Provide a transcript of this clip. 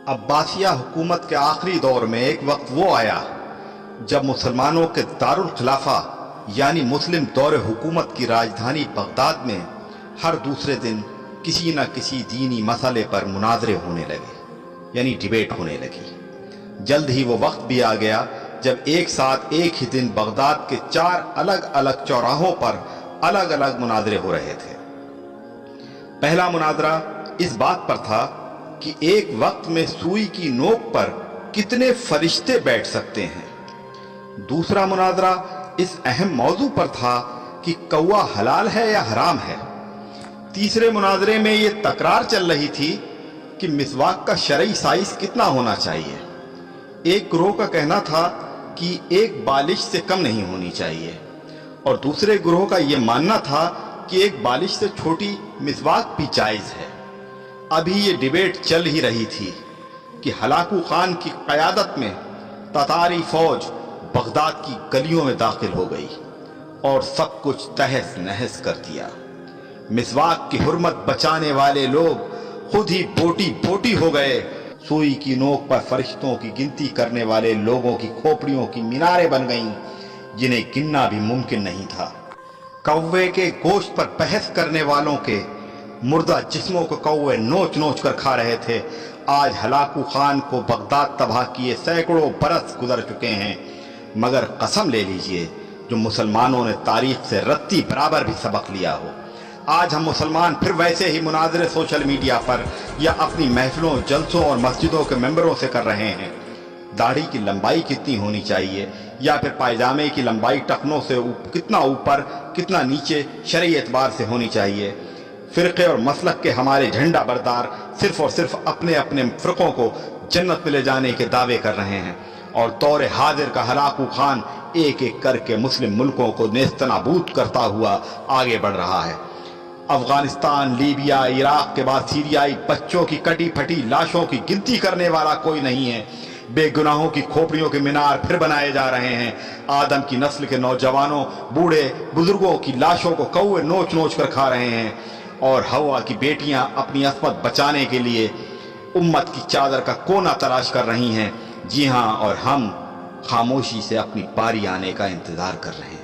عباسیہ حکومت کے آخری دور میں ایک وقت وہ آیا جب مسلمانوں کے دارالخلافہ یعنی مسلم دور حکومت کی راجدھانی بغداد میں ہر دوسرے دن کسی نہ کسی دینی مسئلے پر مناظرے ہونے لگے، یعنی ڈیبیٹ ہونے لگی۔ جلد ہی وہ وقت بھی آ گیا جب ایک ساتھ ایک ہی دن بغداد کے 4 الگ الگ چوراہوں پر الگ الگ مناظرے ہو رہے تھے۔ پہلا مناظرہ اس بات پر تھا کہ ایک وقت میں سوئی کی نوک پر کتنے فرشتے بیٹھ سکتے ہیں۔ دوسرا مناظرہ اس اہم موضوع پر تھا کہ کوا حلال ہے یا حرام ہے۔ تیسرے مناظرے میں یہ تکرار چل رہی تھی کہ مسواک کا شرعی سائز کتنا ہونا چاہیے۔ ایک گروہ کا کہنا تھا کہ ایک بالش سے کم نہیں ہونی چاہیے، اور دوسرے گروہ کا یہ ماننا تھا کہ ایک بالش سے چھوٹی مسواک بھی جائز ہے۔ ابھی یہ ڈیبیٹ چل ہی رہی تھی کہ ہلاکو خان کی قیادت میں تتاری فوج بغداد کی گلیوں میں داخل ہو گئی اور سب کچھ تہس نہس کر دیا۔ مسواک کی حرمت بچانے والے لوگ خود ہی بوٹی بوٹی ہو گئے۔ سوئی کی نوک پر فرشتوں کی گنتی کرنے والے لوگوں کی کھوپڑیوں کی میناریں بن گئیں جنہیں گننا بھی ممکن نہیں تھا۔ کوے کے گوشت پر بحث کرنے والوں کے مردہ جسموں کو کوے نوچ نوچ کر کھا رہے تھے۔ آج ہلاکو خان کو بغداد تباہ کیے سینکڑوں برس گزر چکے ہیں، مگر قسم لے لیجئے جو مسلمانوں نے تاریخ سے رتی برابر بھی سبق لیا ہو۔ آج ہم مسلمان پھر ویسے ہی مناظرے سوشل میڈیا پر یا اپنی محفلوں، جلسوں اور مسجدوں کے ممبروں سے کر رہے ہیں۔ داڑھی کی لمبائی کتنی ہونی چاہیے، یا پھر پائجامے کی لمبائی ٹخنوں سے کتنا اوپر کتنا نیچے شرعی اعتبار سے ہونی چاہیے۔ فرقے اور مسلک کے ہمارے جھنڈا بردار صرف اور صرف اپنے اپنے فرقوں کو جنت میں لے جانے کے دعوے کر رہے ہیں، اور دور حاضر کا ہلاکو خان ایک ایک کر کے مسلم ملکوں کو نیست نابود کرتا ہوا آگے بڑھ رہا ہے۔ افغانستان، لیبیا، عراق کے بعد سیریائی بچوں کی کٹی پھٹی لاشوں کی گنتی کرنے والا کوئی نہیں ہے۔ بے گناہوں کی کھوپڑیوں کے مینار پھر بنائے جا رہے ہیں۔ آدم کی نسل کے نوجوانوں، بوڑھے بزرگوں کی لاشوں کو کوے نوچ نوچ کر کھا رہے ہیں، اور ہوا کی بیٹیاں اپنی عصمت بچانے کے لیے امت کی چادر کا کونا تلاش کر رہی ہیں۔ جی ہاں، اور ہم خاموشی سے اپنی باری آنے کا انتظار کر رہے ہیں۔